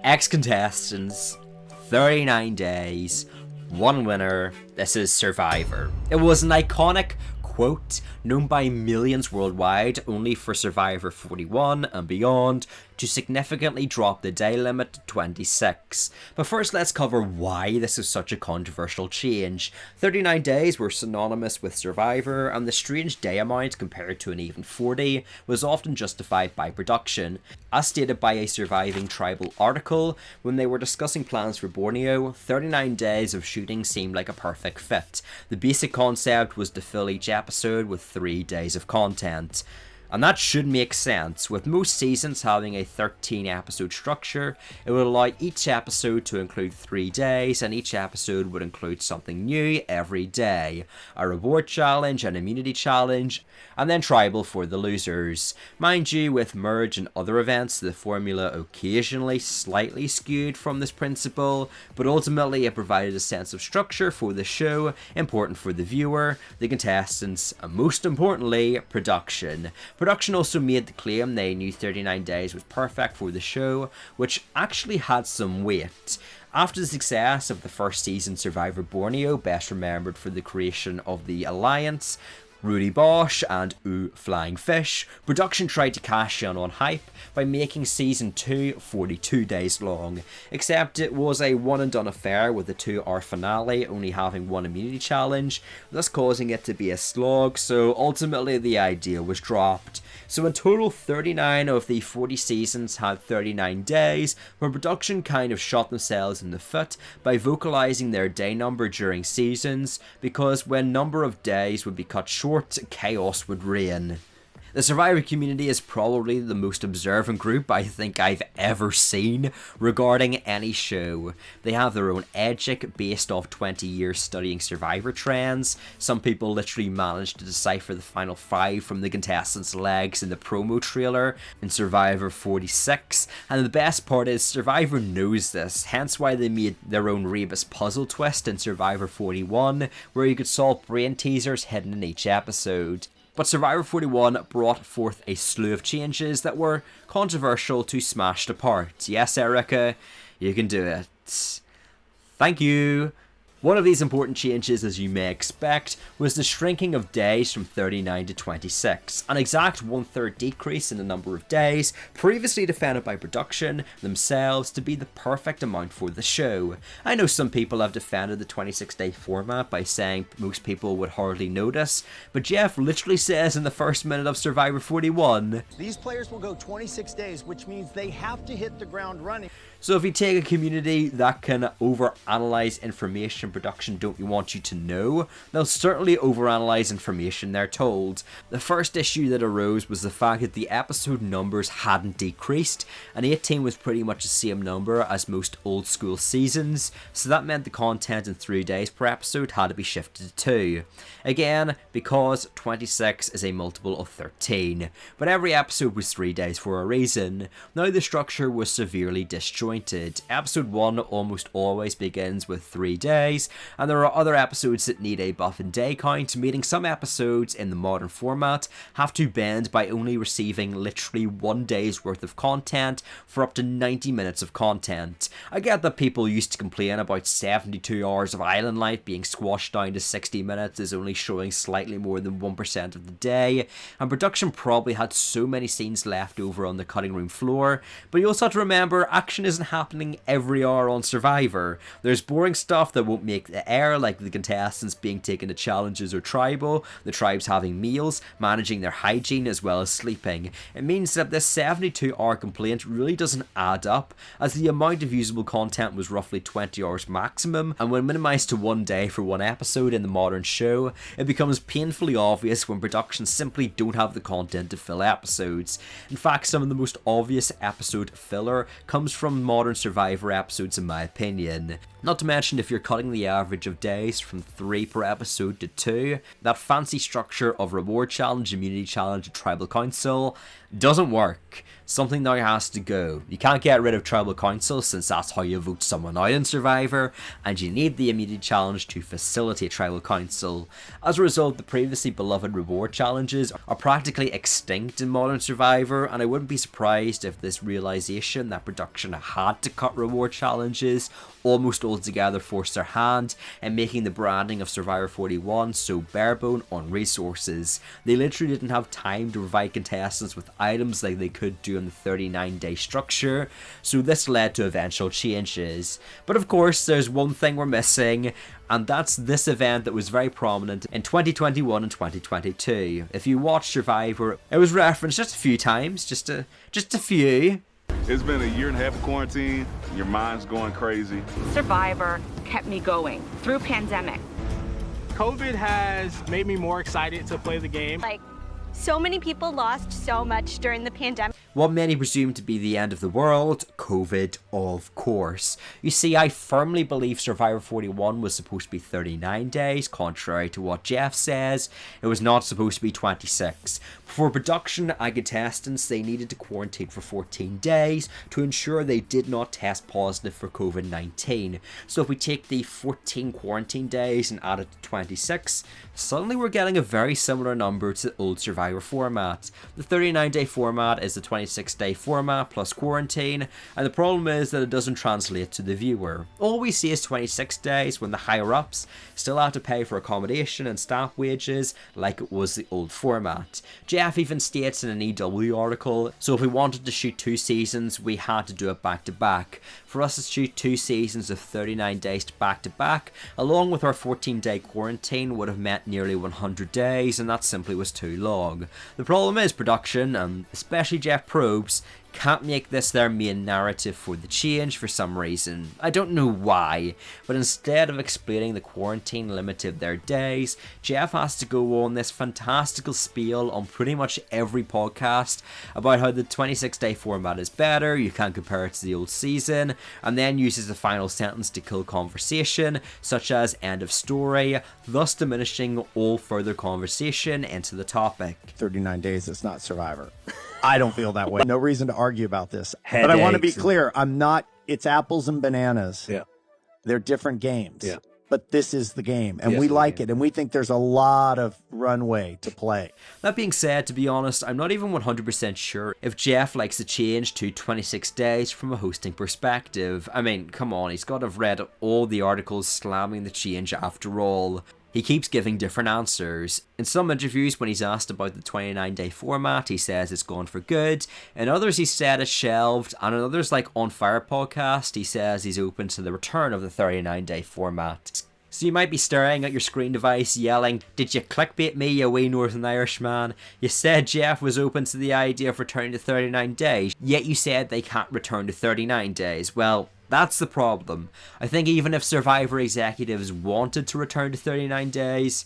Ex-contestants, 39 days, one winner. This is Survivor. It was an iconic quote known by millions worldwide, only for Survivor 41 and beyond to significantly drop the day limit to 26. But first, let's cover why this is such a controversial change. 39 days were synonymous with Survivor, and the strange day amount compared to an even 40 was often justified by production. As stated by a surviving tribal article, when they were discussing plans for Borneo, 39 days of shooting seemed like a perfect fit. The basic concept was to fill each episode with 3 days of content. And that should make sense. With most seasons having a 13 episode structure, it would allow each episode to include 3 days, and each episode would include something new every day. A reward challenge, an immunity challenge, and then tribal for the losers. Mind you, with Merge and other events, the formula occasionally slightly skewed from this principle, but ultimately it provided a sense of structure for the show, important for the viewer, the contestants, and most importantly, production. Production also made the claim they knew 39 days was perfect for the show, which actually had some weight. After the success of the first season Survivor Borneo, best remembered for the creation of the Alliance, Rudy Bosch and Ooh Flying Fish, production tried to cash in on hype by making season 2 42 days long, except it was a one and done affair with the 2-hour finale only having one immunity challenge, thus causing it to be a slog, so ultimately the idea was dropped. So in total, 39 of the 40 seasons had 39 days, where production kind of shot themselves in the foot by vocalizing their day number during seasons, because when number of days would be cut short, chaos would reign. The Survivor community is probably the most observant group I think I've ever seen regarding any show. They have their own edgic based off 20 years studying Survivor trends. Some people literally managed to decipher the final 5 from the contestants' legs in the promo trailer in Survivor 46, and the best part is Survivor knows this, hence why they made their own Rebus puzzle twist in Survivor 41, where you could solve brain teasers hidden in each episode. But Survivor 41 brought forth a slew of changes that were controversial to smashed apart. Yes, Erica, you can do it. Thank you. One of these important changes, as you may expect, was the shrinking of days from 39 to 26, an exact 1/3 decrease in the number of days, previously defended by production themselves to be the perfect amount for the show. I know some people have defended the 26-day format by saying most people would hardly notice, but Jeff literally says in the first minute of Survivor 41, "These players will go 26 days, which means they have to hit the ground running." So if you take a community that can overanalyze information production don't want you to know, they'll certainly overanalyze information they're told. The first issue that arose was the fact that the episode numbers hadn't decreased, and 18 was pretty much the same number as most old school seasons, so that meant the content in 3 days per episode had to be shifted to 2. Again, because 26 is a multiple of 13, but every episode was 3 days for a reason. Now the structure was severely disjointed. Episode 1 almost always begins with 3 days, and there are other episodes that need a buff in day count, meaning some episodes in the modern format have to bend by only receiving literally 1 day's worth of content for up to 90 minutes of content. I get that people used to complain about 72 hours of island life being squashed down to 60 minutes is only showing slightly more than 1% of the day, and production probably had so many scenes left over on the cutting room floor, but you also have to remember action isn't happening every hour on Survivor. There's boring stuff that won't make the air, like the contestants being taken to challenges or tribal, the tribes having meals, managing their hygiene as well as sleeping. It means that this 72-hour complaint really doesn't add up, as the amount of usable content was roughly 20 hours maximum, and when minimized to 1 day for one episode in the modern show, it becomes painfully obvious when productions simply don't have the content to fill episodes. In fact, some of the most obvious episode filler comes from modern Survivor episodes in my opinion. Not to mention, if you're cutting the the average of days from 3 per episode to 2. That fancy structure of reward challenge, immunity challenge, and tribal council doesn't work. Something now has to go. You can't get rid of tribal council since that's how you vote someone out in Survivor, and you need the immunity challenge to facilitate tribal council. As a result, the previously beloved reward challenges are practically extinct in modern Survivor, and I wouldn't be surprised if this realization that production had to cut reward challenges almost altogether forced their hand in making the branding of Survivor 41 so barebone on resources. They literally didn't have time to provide contestants with items like they could do in the 39-day structure, so this led to eventual changes. But of course, there's one thing we're missing, and that's this event that was very prominent in 2021 and 2022. If you watch Survivor, it was referenced just a few times, just a few. It's been a year and a half of quarantine. Your mind's going crazy. Survivor kept me going through pandemic. COVID has made me more excited to play the game. Like, so many people lost so much during the pandemic. What many presumed to be the end of the world, COVID, of course. You see, I firmly believe Survivor 41 was supposed to be 39 days, contrary to what Jeff says. It was not supposed to be 26. For production and contestants, they needed to quarantine for 14 days to ensure they did not test positive for COVID-19. So if we take the 14 quarantine days and add it to 26, suddenly we're getting a very similar number to the old Survivor format. The 39-day format is the 26-day format plus quarantine, and the problem is that it doesn't translate to the viewer. All we see is 26 days when the higher-ups still have to pay for accommodation and staff wages like it was the old format. Jeff even states in an EW article, so if we wanted to shoot 2 seasons, we had to do it back to back. For us to shoot 2 seasons of 39 days back to back, along with our 14-day quarantine, would have meant nearly 100 days, and that simply was too long. The problem is production, and especially Jeff Probst, can't make this their main narrative for the change for some reason. I don't know why, but instead of explaining the quarantine limited their days, Jeff has to go on this fantastical spiel on pretty much every podcast about how the 26-day format is better, you can't compare it to the old season, and then uses the final sentence to kill conversation, such as end of story, thus diminishing all further conversation into the topic. 39 days, it's not Survivor. I don't feel that way. No reason to argue about this. But I want to be clear. It's apples and bananas. Yeah. They're different games. Yeah. But this is the game, and Yes, we like it, and we think there's a lot of runway to play. That being said, to be honest, I'm not even 100% sure if Jeff likes the change to 26 days from a hosting perspective. I mean, come on, he's got to have read all the articles slamming the change after all. He keeps giving different answers. In some interviews, when he's asked about the 29-day format, he says it's gone for good. In others, he said it's shelved. And in others, like On Fire podcast, he says he's open to the return of the 39-day format. So you might be staring at your screen device yelling, "Did you clickbait me, you wee Northern Irishman? You said Jeff was open to the idea of returning to 39 days, yet you said they can't return to 39 days. Well, that's the problem. I think even if Survivor executives wanted to return to 39 days,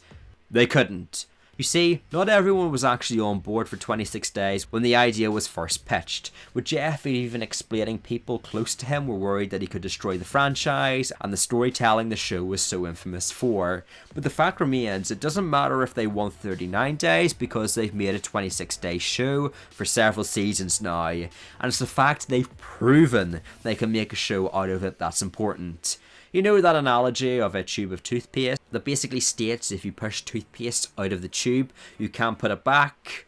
they couldn't. You see, not everyone was actually on board for 26 days when the idea was first pitched, with Jeff even explaining people close to him were worried that he could destroy the franchise and the storytelling the show was so infamous for. But the fact remains, it doesn't matter if they want 39 days because they've made a 26-day show for several seasons now, and it's the fact they've proven they can make a show out of it that's important. You know that analogy of a tube of toothpaste that basically states if you push toothpaste out of the tube, you can't put it back?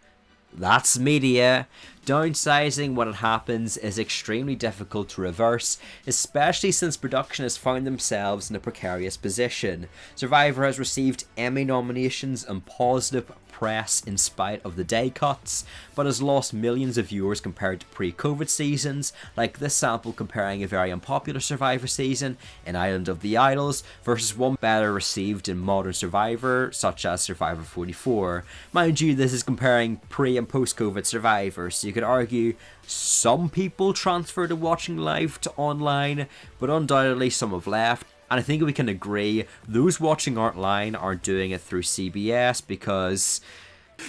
That's media. Downsizing when it happens is extremely difficult to reverse, especially since production has found themselves in a precarious position. Survivor has received Emmy nominations and positive press in spite of the day cuts, but has lost millions of viewers compared to pre-COVID seasons, like this sample comparing a very unpopular Survivor season in Island of the Idols versus one better received in modern Survivor, such as Survivor 44. Mind you, this is comparing pre- and post-COVID Survivor, so you could argue some people transfer to watching live to online, but undoubtedly some have left. And I think we can agree those watching online aren't doing it through CBS because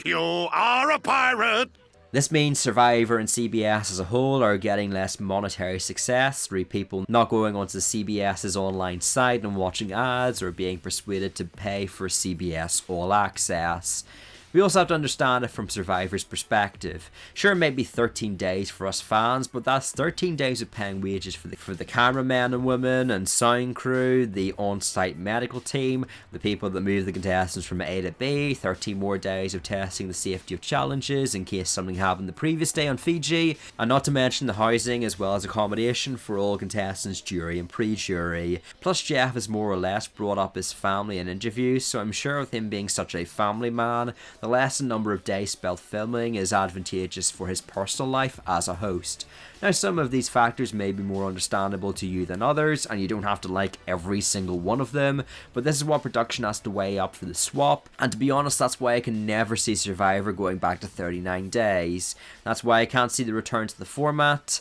you are a pirate. This means Survivor and CBS as a whole are getting less monetary success through people not going onto CBS's online site and watching ads, or being persuaded to pay for CBS All Access. We also have to understand it from Survivor's perspective. Sure, it may be 13 days for us fans, but that's 13 days of paying wages for the cameramen and women and sound crew, the on-site medical team, the people that move the contestants from A to B, 13 more days of testing the safety of challenges in case something happened the previous day on Fiji, and not to mention the housing as well as accommodation for all contestants, jury and pre-jury. Plus Jeff has more or less brought up his family in interviews, so I'm sure with him being such a family man, the lessened number of days spent filming is advantageous for his personal life as a host. Now, some of these factors may be more understandable to you than others, and you don't have to like every single one of them, but this is what production has to weigh up for the swap, and to be honest, that's why I can never see Survivor going back to 39 days. That's why I can't see the return to the format.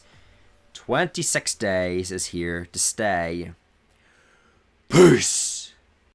26 days is here to stay. Peace!